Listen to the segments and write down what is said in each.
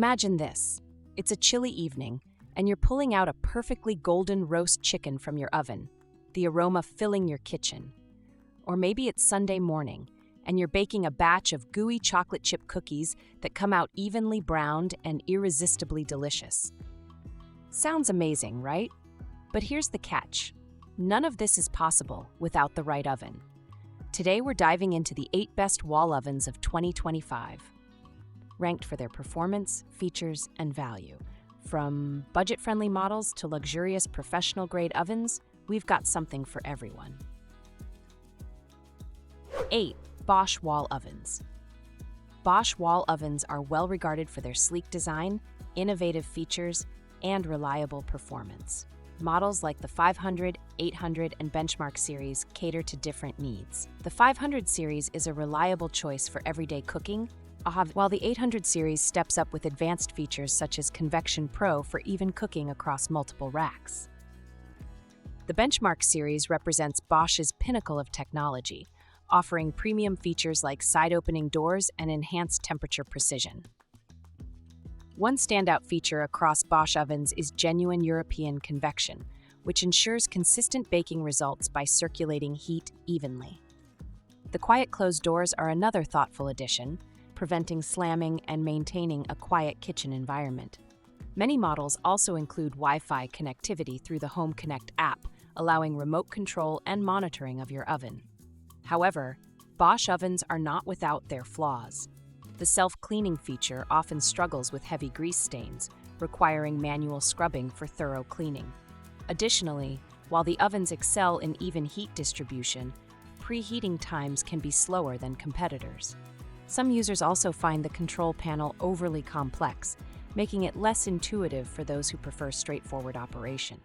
Imagine this. It's a chilly evening, and you're pulling out a perfectly golden roast chicken from your oven, the aroma filling your kitchen. Or maybe it's Sunday morning, and you're baking a batch of gooey chocolate chip cookies that come out evenly browned and irresistibly delicious. Sounds amazing, right? But here's the catch. None of this is possible without the right oven. Today we're diving into the 8 best wall ovens of 2025. Ranked for their performance, features, and value. From budget-friendly models to luxurious professional-grade ovens, we've got something for everyone. 8. Bosch wall ovens. Bosch wall ovens are well regarded for their sleek design, innovative features, and reliable performance. Models like the 500, 800, and Benchmark series cater to different needs. The 500 series is a reliable choice for everyday cooking, while the 800 series steps up with advanced features such as Convection Pro for even cooking across multiple racks. The Benchmark series represents Bosch's pinnacle of technology, offering premium features like side-opening doors and enhanced temperature precision. One standout feature across Bosch ovens is genuine European convection, which ensures consistent baking results by circulating heat evenly. The quiet closed doors are another thoughtful addition, preventing slamming and maintaining a quiet kitchen environment. Many models also include Wi-Fi connectivity through the Home Connect app, allowing remote control and monitoring of your oven. However, Bosch ovens are not without their flaws. The self-cleaning feature often struggles with heavy grease stains, requiring manual scrubbing for thorough cleaning. Additionally, while the ovens excel in even heat distribution, preheating times can be slower than competitors. Some users also find the control panel overly complex, making it less intuitive for those who prefer straightforward operation.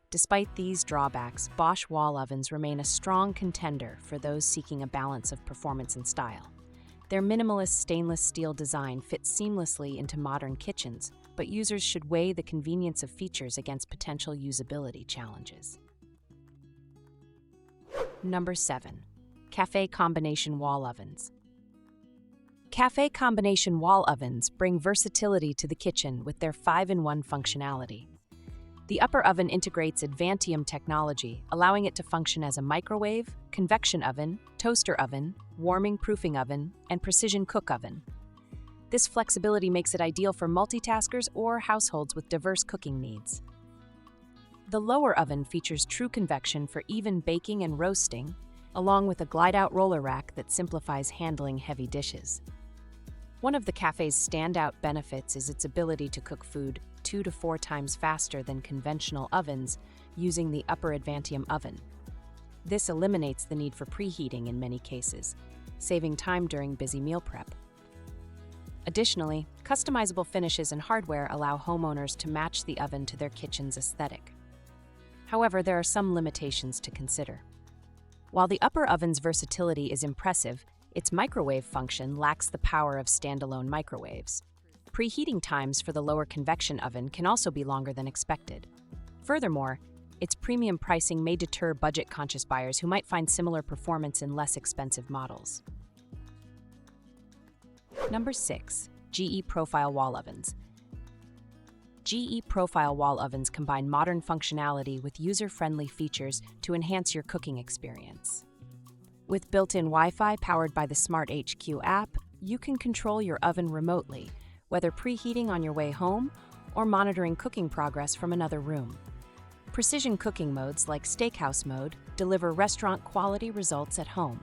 Despite these drawbacks, Bosch wall ovens remain a strong contender for those seeking a balance of performance and style. Their minimalist stainless steel design fits seamlessly into modern kitchens, but users should weigh the convenience of features against potential usability challenges. Number 7. Café combination wall ovens. Café combination wall ovens bring versatility to the kitchen with their 5-in-1 functionality. The upper oven integrates Advantium technology, allowing it to function as a microwave, convection oven, toaster oven, warming-proofing oven, and precision cook oven. This flexibility makes it ideal for multitaskers or households with diverse cooking needs. The lower oven features true convection for even baking and roasting, along with a glide-out roller rack that simplifies handling heavy dishes. One of the Café's standout benefits is its ability to cook food 2 to 4 times faster than conventional ovens using the upper Advantium oven. This eliminates the need for preheating in many cases, saving time during busy meal prep. Additionally, customizable finishes and hardware allow homeowners to match the oven to their kitchen's aesthetic. However, there are some limitations to consider. While the upper oven's versatility is impressive, its microwave function lacks the power of standalone microwaves. Preheating times for the lower convection oven can also be longer than expected. Furthermore, its premium pricing may deter budget-conscious buyers who might find similar performance in less expensive models. Number 6. GE Profile Wall Ovens. GE Profile Wall Ovens combine modern functionality with user-friendly features to enhance your cooking experience. With built-in Wi-Fi powered by the Smart HQ app, you can control your oven remotely, whether preheating on your way home or monitoring cooking progress from another room. Precision cooking modes like Steakhouse mode deliver restaurant-quality results at home.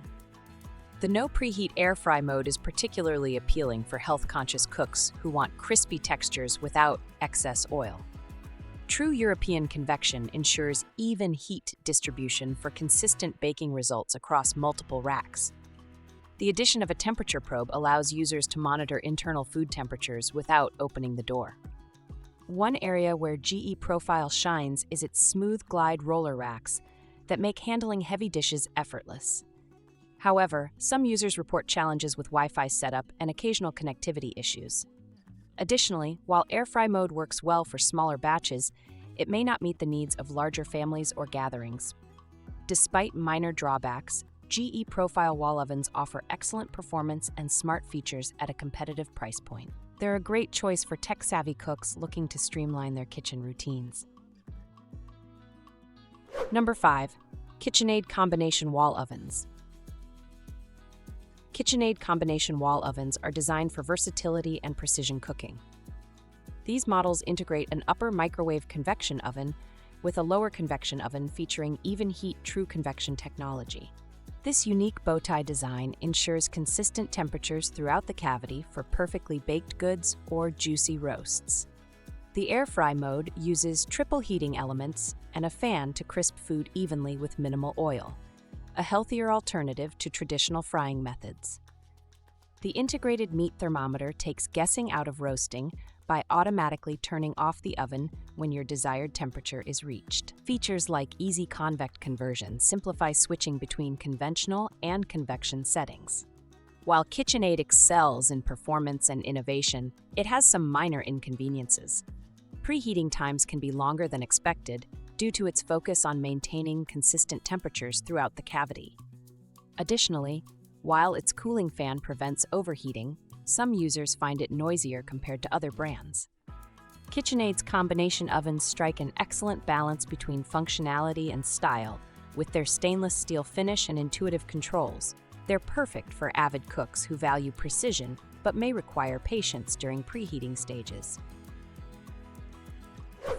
The no preheat air fry mode is particularly appealing for health-conscious cooks who want crispy textures without excess oil. True European convection ensures even heat distribution for consistent baking results across multiple racks. The addition of a temperature probe allows users to monitor internal food temperatures without opening the door. One area where GE Profile shines is its smooth glide roller racks that make handling heavy dishes effortless. However, some users report challenges with Wi-Fi setup and occasional connectivity issues. Additionally, while air fry mode works well for smaller batches, it may not meet the needs of larger families or gatherings. Despite minor drawbacks, GE profile wall ovens offer excellent performance and smart features at a competitive price point. They're a great choice for tech-savvy cooks looking to streamline their kitchen routines. Number 5. KitchenAid combination wall ovens. KitchenAid combination wall ovens are designed for versatility and precision cooking. These models integrate an upper microwave convection oven with a lower convection oven featuring even heat true convection technology. This unique bow tie design ensures consistent temperatures throughout the cavity for perfectly baked goods or juicy roasts. The air fry mode uses triple heating elements and a fan to crisp food evenly with minimal oil, a healthier alternative to traditional frying methods. The integrated meat thermometer takes guessing out of roasting by automatically turning off the oven when your desired temperature is reached. Features like easy convect conversion simplify switching between conventional and convection settings. While KitchenAid excels in performance and innovation, it has some minor inconveniences. Preheating times can be longer than expected due to its focus on maintaining consistent temperatures throughout the cavity. Additionally, while its cooling fan prevents overheating, some users find it noisier compared to other brands. KitchenAid's combination ovens strike an excellent balance between functionality and style. With their stainless steel finish and intuitive controls, they're perfect for avid cooks who value precision but may require patience during preheating stages.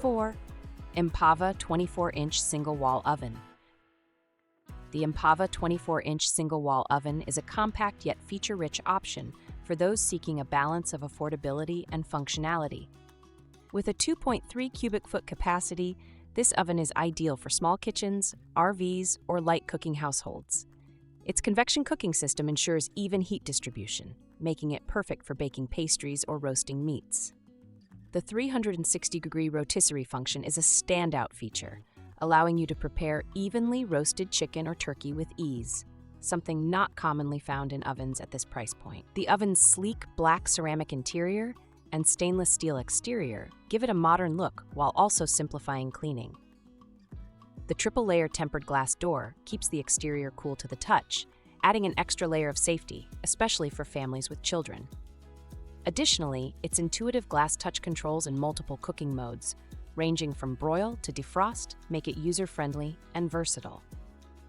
4. Empava 24-inch single-wall oven. The Empava 24-inch single-wall oven is a compact yet feature-rich option for those seeking a balance of affordability and functionality. With a 2.3 cubic foot capacity, this oven is ideal for small kitchens, RVs, or light cooking households. Its convection cooking system ensures even heat distribution, making it perfect for baking pastries or roasting meats. The 360-degree rotisserie function is a standout feature, allowing you to prepare evenly roasted chicken or turkey with ease, something not commonly found in ovens at this price point. The oven's sleek black ceramic interior and stainless steel exterior give it a modern look while also simplifying cleaning. The triple-layer tempered glass door keeps the exterior cool to the touch, adding an extra layer of safety, especially for families with children. Additionally, its intuitive glass touch controls in multiple cooking modes, ranging from broil to defrost, make it user-friendly and versatile.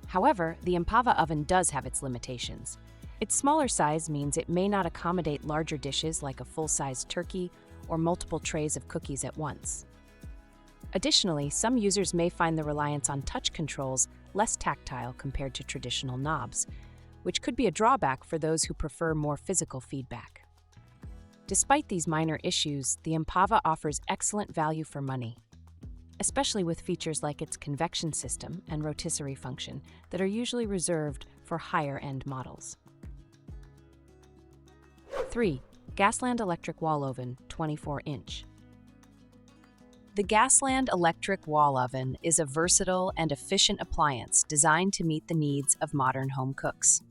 However, the Empava oven does have its limitations. Its smaller size means it may not accommodate larger dishes like a full-sized turkey or multiple trays of cookies at once. Additionally, some users may find the reliance on touch controls less tactile compared to traditional knobs, which could be a drawback for those who prefer more physical feedback. Despite these minor issues, the Empava offers excellent value for money, especially with features like its convection system and rotisserie function that are usually reserved for higher-end models. 3. Gasland Electric Wall Oven 24-inch. The Gasland Electric Wall Oven is a versatile and efficient appliance designed to meet the needs of modern home cooks.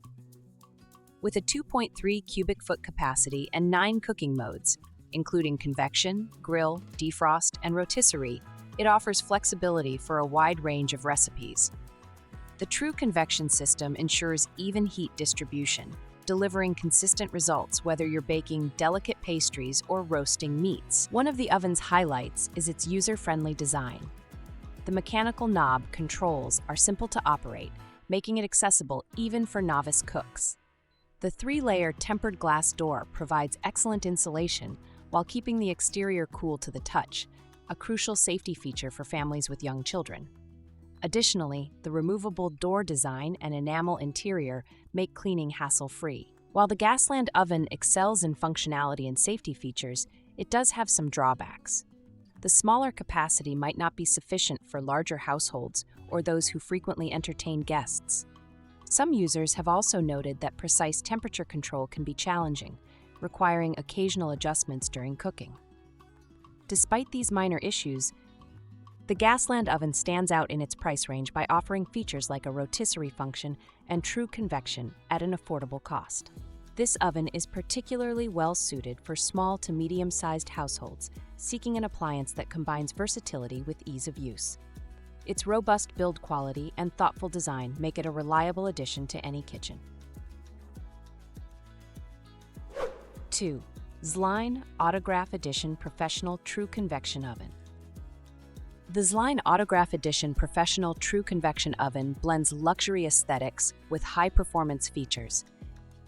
With a 2.3 cubic foot capacity and 9 cooking modes, including convection, grill, defrost, and rotisserie, it offers flexibility for a wide range of recipes. The true convection system ensures even heat distribution, delivering consistent results whether you're baking delicate pastries or roasting meats. One of the oven's highlights is its user-friendly design. The mechanical knob controls are simple to operate, making it accessible even for novice cooks. The 3-layer tempered glass door provides excellent insulation while keeping the exterior cool to the touch, a crucial safety feature for families with young children. Additionally, the removable door design and enamel interior make cleaning hassle-free. While the Gasland oven excels in functionality and safety features, it does have some drawbacks. The smaller capacity might not be sufficient for larger households or those who frequently entertain guests. Some users have also noted that precise temperature control can be challenging, requiring occasional adjustments during cooking. Despite these minor issues, the Gasland oven stands out in its price range by offering features like a rotisserie function and true convection at an affordable cost. This oven is particularly well-suited for small to medium-sized households seeking an appliance that combines versatility with ease of use. Its robust build quality and thoughtful design make it a reliable addition to any kitchen. 2. Zline Autograph Edition Professional True Convection Oven. The Zline Autograph Edition Professional True Convection Oven blends luxury aesthetics with high-performance features.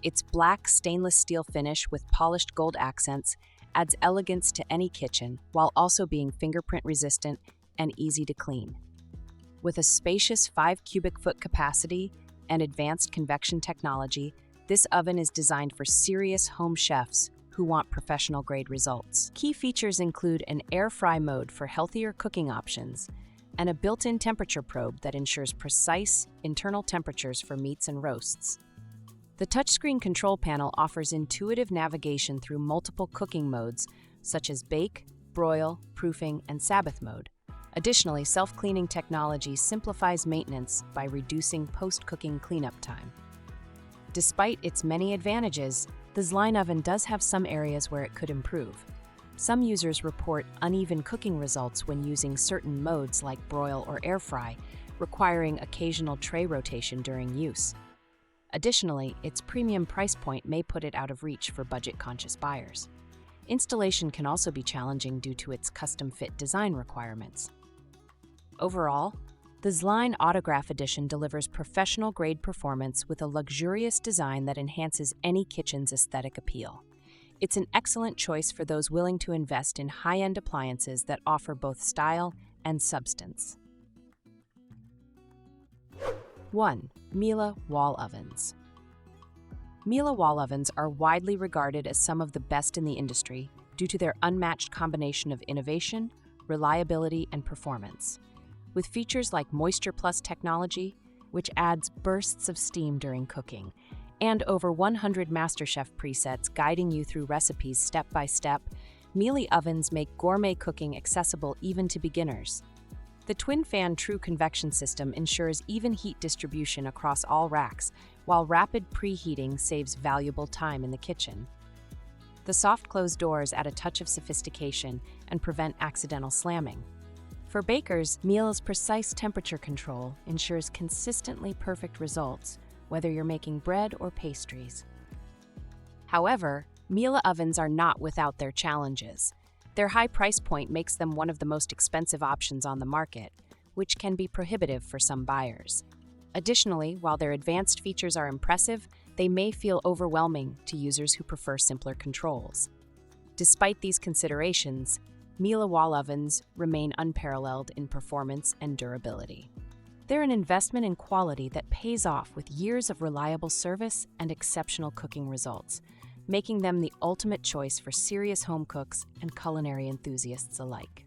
Its black stainless steel finish with polished gold accents adds elegance to any kitchen while also being fingerprint-resistant and easy to clean. With a spacious 5 cubic foot capacity and advanced convection technology, this oven is designed for serious home chefs who want professional-grade results. Key features include an air fry mode for healthier cooking options and a built-in temperature probe that ensures precise internal temperatures for meats and roasts. The touchscreen control panel offers intuitive navigation through multiple cooking modes such as bake, broil, proofing, and Sabbath mode. Additionally, self-cleaning technology simplifies maintenance by reducing post-cooking cleanup time. Despite its many advantages, the Zline oven does have some areas where it could improve. Some users report uneven cooking results when using certain modes like broil or air fry, requiring occasional tray rotation during use. Additionally, its premium price point may put it out of reach for budget-conscious buyers. Installation can also be challenging due to its custom-fit design requirements. Overall, the Zline Autograph Edition delivers professional-grade performance with a luxurious design that enhances any kitchen's aesthetic appeal. It's an excellent choice for those willing to invest in high-end appliances that offer both style and substance. 1. Miele Wall Ovens. Miele wall ovens are widely regarded as some of the best in the industry due to their unmatched combination of innovation, reliability, and performance. With features like Moisture Plus technology, which adds bursts of steam during cooking, and over 100 MasterChef presets guiding you through recipes step by step, Miele ovens make gourmet cooking accessible even to beginners. The twin-fan True Convection system ensures even heat distribution across all racks, while rapid preheating saves valuable time in the kitchen. The soft-close doors add a touch of sophistication and prevent accidental slamming. For bakers, Miele's precise temperature control ensures consistently perfect results, whether you're making bread or pastries. However, Miele ovens are not without their challenges. Their high price point makes them one of the most expensive options on the market, which can be prohibitive for some buyers. Additionally, while their advanced features are impressive, they may feel overwhelming to users who prefer simpler controls. Despite these considerations, Miele wall ovens remain unparalleled in performance and durability. They're an investment in quality that pays off with years of reliable service and exceptional cooking results, making them the ultimate choice for serious home cooks and culinary enthusiasts alike.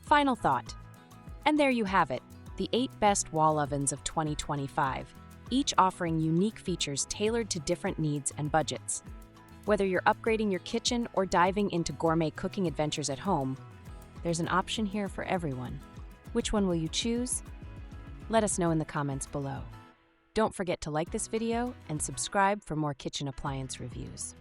Final thought. And there you have it, the 8 best wall ovens of 2025, each offering unique features tailored to different needs and budgets. Whether you're upgrading your kitchen or diving into gourmet cooking adventures at home, there's an option here for everyone. Which one will you choose? Let us know in the comments below. Don't forget to like this video and subscribe for more kitchen appliance reviews.